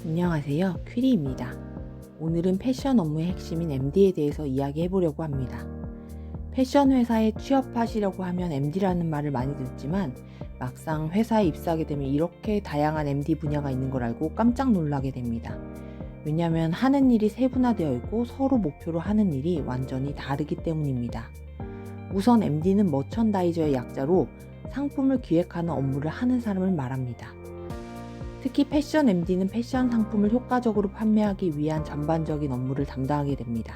안녕하세요. 퀴리입니다. 오늘은 패션 업무의 핵심인 MD에 대해서 이야기해 보려고 합니다. 패션 회사에 취업하시려고 하면 MD라는 말을 많이 듣지만 막상 회사에 입사하게 되면 이렇게 다양한 MD 분야가 있는 걸 알고 깜짝 놀라게 됩니다. 왜냐하면 하는 일이 세분화되어 있고 서로 목표로 하는 일이 완전히 다르기 때문입니다. 우선 MD는 머천다이저의 약자로 상품을 기획하는 업무를 하는 사람을 말합니다. 특히 패션 MD는 패션 상품을 효과적으로 판매하기 위한 전반적인 업무를 담당하게 됩니다.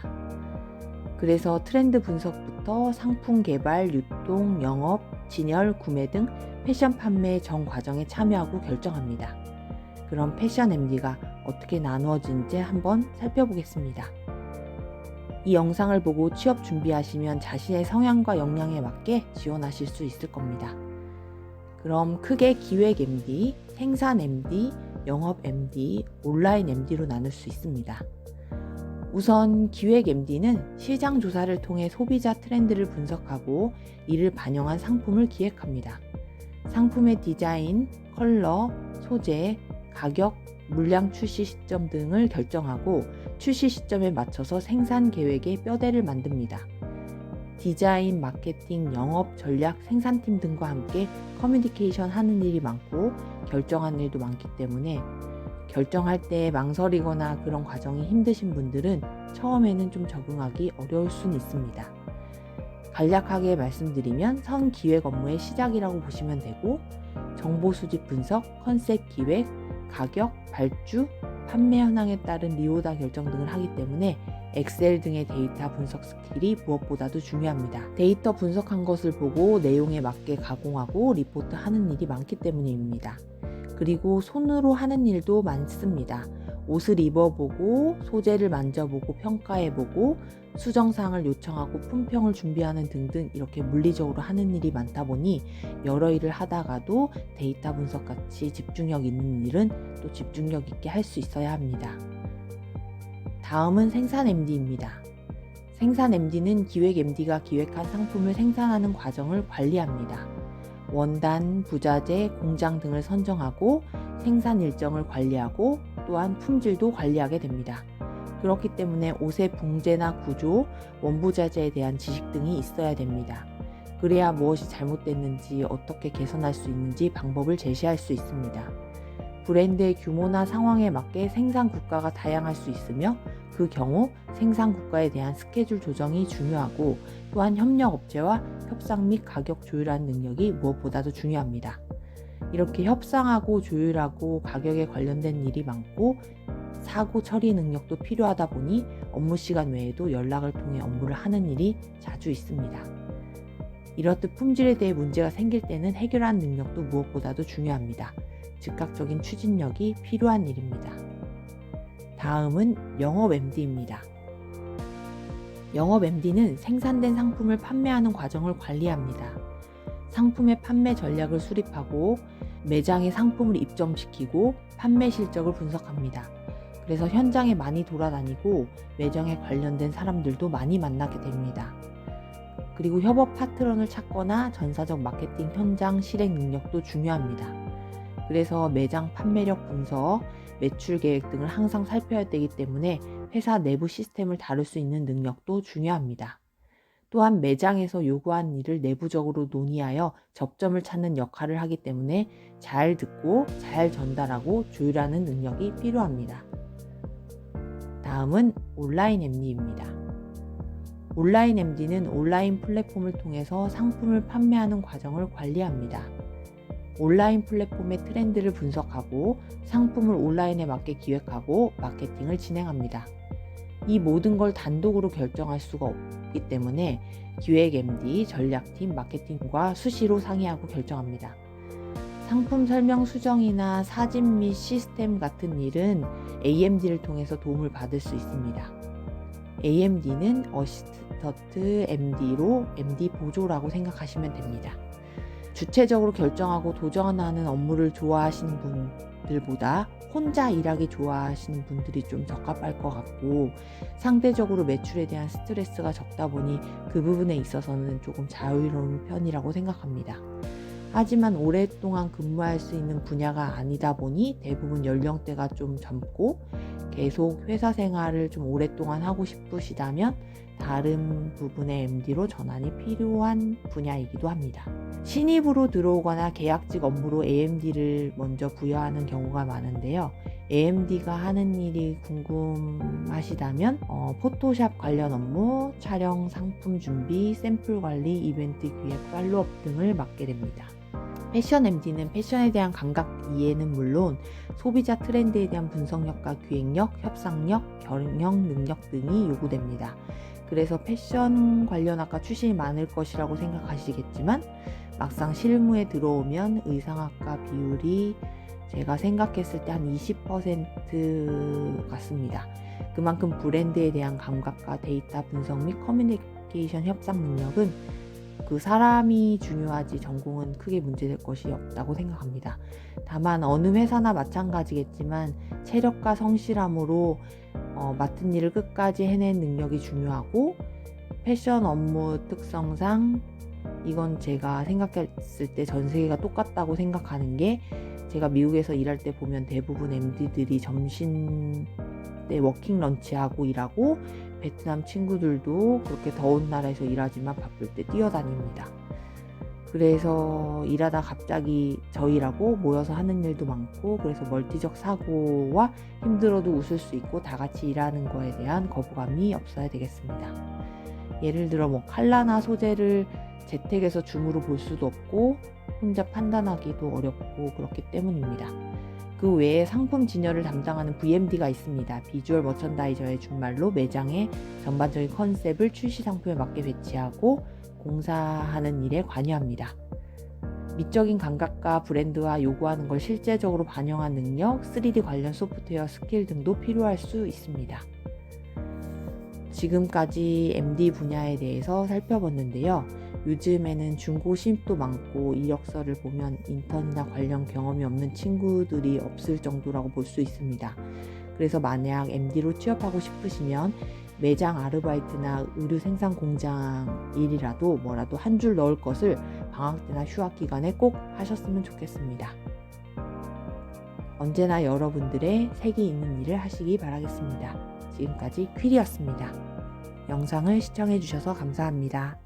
그래서 트렌드 분석부터 상품 개발, 유통, 영업, 진열, 구매 등 패션 판매의 전 과정에 참여하고 결정합니다. 그럼 패션 MD가 어떻게 나누어지는지 한번 살펴보겠습니다. 이 영상을 보고 취업 준비하시면 자신의 성향과 역량에 맞게 지원하실 수 있을 겁니다. 그럼 크게 기획 MD, 생산 MD, 영업 MD, 온라인 MD로 나눌 수 있습니다. 우선 기획 MD는 시장 조사를 통해 소비자 트렌드를 분석하고 이를 반영한 상품을 기획합니다. 상품의 디자인, 컬러, 소재, 가격, 물량 출시 시점 등을 결정하고 출시 시점에 맞춰서 생산 계획의 뼈대를 만듭니다. 디자인, 마케팅, 영업, 전략, 생산팀 등과 함께 커뮤니케이션 하는 일이 많고 결정하는 일도 많기 때문에 결정할 때 망설이거나 그런 과정이 힘드신 분들은 처음에는 좀 적응하기 어려울 수는 있습니다. 간략하게 말씀드리면 선기획 업무의 시작이라고 보시면 되고 정보 수집 분석, 컨셉 기획, 가격, 발주, 판매 현황에 따른 리오다 결정 등을 하기 때문에 엑셀 등의 데이터 분석 스킬이 무엇보다도 중요합니다. 데이터 분석한 것을 보고 내용에 맞게 가공하고 리포트 하는 일이 많기 때문입니다. 그리고 손으로 하는 일도 많습니다. 옷을 입어보고 소재를 만져보고 평가해보고 수정사항을 요청하고 품평을 준비하는 등등 이렇게 물리적으로 하는 일이 많다 보니 여러 일을 하다가도 데이터 분석같이 집중력 있는 일은 또 집중력 있게 할 수 있어야 합니다. 다음은 생산 MD입니다. 생산 MD는 기획 MD가 기획한 상품을 생산하는 과정을 관리합니다. 원단, 부자재, 공장 등을 선정하고 생산 일정을 관리하고 또한 품질도 관리하게 됩니다. 그렇기 때문에 옷의 봉제나 구조, 원부자재에 대한 지식 등이 있어야 됩니다. 그래야 무엇이 잘못됐는지 어떻게 개선할 수 있는지 방법을 제시할 수 있습니다. 브랜드의 규모나 상황에 맞게 생산 국가가 다양할 수 있으며 그 경우 생산 국가에 대한 스케줄 조정이 중요하고 또한 협력업체와 협상 및 가격 조율하는 능력이 무엇보다도 중요합니다. 이렇게 협상하고 조율하고 가격에 관련된 일이 많고 사고 처리 능력도 필요하다 보니 업무 시간 외에도 연락을 통해 업무를 하는 일이 자주 있습니다. 이렇듯 품질에 대해 문제가 생길 때는 해결하는 능력도 무엇보다도 중요합니다. 즉각적인 추진력이 필요한 일입니다. 다음은 영업 MD입니다. 영업 MD는 생산된 상품을 판매하는 과정을 관리합니다. 상품의 판매 전략을 수립하고 매장에 상품을 입점시키고 판매 실적을 분석합니다. 그래서 현장에 많이 돌아다니고 매장에 관련된 사람들도 많이 만나게 됩니다. 그리고 협업 파트너를 찾거나 전사적 마케팅 현장 실행 능력도 중요합니다. 그래서 매장 판매력 분석, 매출 계획 등을 항상 살펴야 되기 때문에 회사 내부 시스템을 다룰 수 있는 능력도 중요합니다. 또한 매장에서 요구한 일을 내부적으로 논의하여 접점을 찾는 역할을 하기 때문에 잘 듣고 잘 전달하고 조율하는 능력이 필요합니다. 다음은 온라인 MD입니다. 온라인 MD는 온라인 플랫폼을 통해서 상품을 판매하는 과정을 관리합니다. 온라인 플랫폼의 트렌드를 분석하고 상품을 온라인에 맞게 기획하고 마케팅을 진행합니다. 이 모든 걸 단독으로 결정할 수가 없기 때문에 기획 MD, 전략팀, 마케팅과 수시로 상의하고 결정합니다. 상품 설명 수정이나 사진 및 시스템 같은 일은 AMD를 통해서 도움을 받을 수 있습니다. AMD는 어시스턴트 MD로 MD 보조라고 생각하시면 됩니다. 주체적으로 결정하고 도전하는 업무를 좋아하시는 분들보다 혼자 일하기 좋아하시는 분들이 좀 적합할 것 같고 상대적으로 매출에 대한 스트레스가 적다 보니 그 부분에 있어서는 조금 자유로운 편이라고 생각합니다. 하지만 오랫동안 근무할 수 있는 분야가 아니다 보니 대부분 연령대가 좀 젊고 계속 회사 생활을 좀 오랫동안 하고 싶으시다면 다른 부분의 MD로 전환이 필요한 분야이기도 합니다. 신입으로 들어오거나 계약직 업무로 AMD를 먼저 부여하는 경우가 많은데요. AMD가 하는 일이 궁금하시다면 포토샵 관련 업무, 촬영, 상품 준비, 샘플 관리, 이벤트 기획, 팔로업 등을 맡게 됩니다. 패션 MD는 패션에 대한 감각 이해는 물론 소비자 트렌드에 대한 분석력과 기획력, 협상력, 경영 능력 등이 요구됩니다. 그래서 패션 관련 학과 출신이 많을 것이라고 생각하시겠지만 막상 실무에 들어오면 의상학과 비율이 제가 생각했을 때 한 20% 같습니다. 그만큼 브랜드에 대한 감각과 데이터 분석 및 커뮤니케이션 협상 능력은 그 사람이 중요하지 전공은 크게 문제될 것이 없다고 생각합니다. 다만 어느 회사나 마찬가지겠지만 체력과 성실함으로 맡은 일을 끝까지 해낸 능력이 중요하고 패션 업무 특성상 이건 제가 생각했을 때 전 세계가 똑같다고 생각하는 게 제가 미국에서 일할 때 보면 대부분 MD들이 점심 때 워킹 런치하고 일하고 베트남 친구들도 그렇게 더운 나라에서 일하지만 바쁠 때 뛰어다닙니다. 그래서 일하다 갑자기 저희라고 모여서 하는 일도 많고 그래서 멀티적 사고와 힘들어도 웃을 수 있고 다 같이 일하는 거에 대한 거부감이 없어야 되겠습니다. 예를 들어 컬러나 소재를 재택에서 줌으로 볼 수도 없고 혼자 판단하기도 어렵고 그렇기 때문입니다. 그 외에 상품 진열을 담당하는 VMD가 있습니다. 비주얼 머천다이저의 준말로 매장의 전반적인 컨셉을 출시 상품에 맞게 배치하고 공사하는 일에 관여합니다. 미적인 감각과 브랜드화 요구하는 걸 실제적으로 반영한 능력, 3D 관련 소프트웨어 스킬 등도 필요할 수 있습니다. 지금까지 MD 분야에 대해서 살펴봤는데요. 요즘에는 중고 신입도 많고 이력서를 보면 인턴이나 관련 경험이 없는 친구들이 없을 정도라고 볼 수 있습니다. 그래서 만약 MD로 취업하고 싶으시면 매장 아르바이트나 의류 생산 공장 일이라도 뭐라도 한 줄 넣을 것을 방학 때나 휴학 기간에 꼭 하셨으면 좋겠습니다. 언제나 여러분들의 색이 있는 일을 하시기 바라겠습니다. 지금까지 퀴리였습니다. 영상을 시청해 주셔서 감사합니다.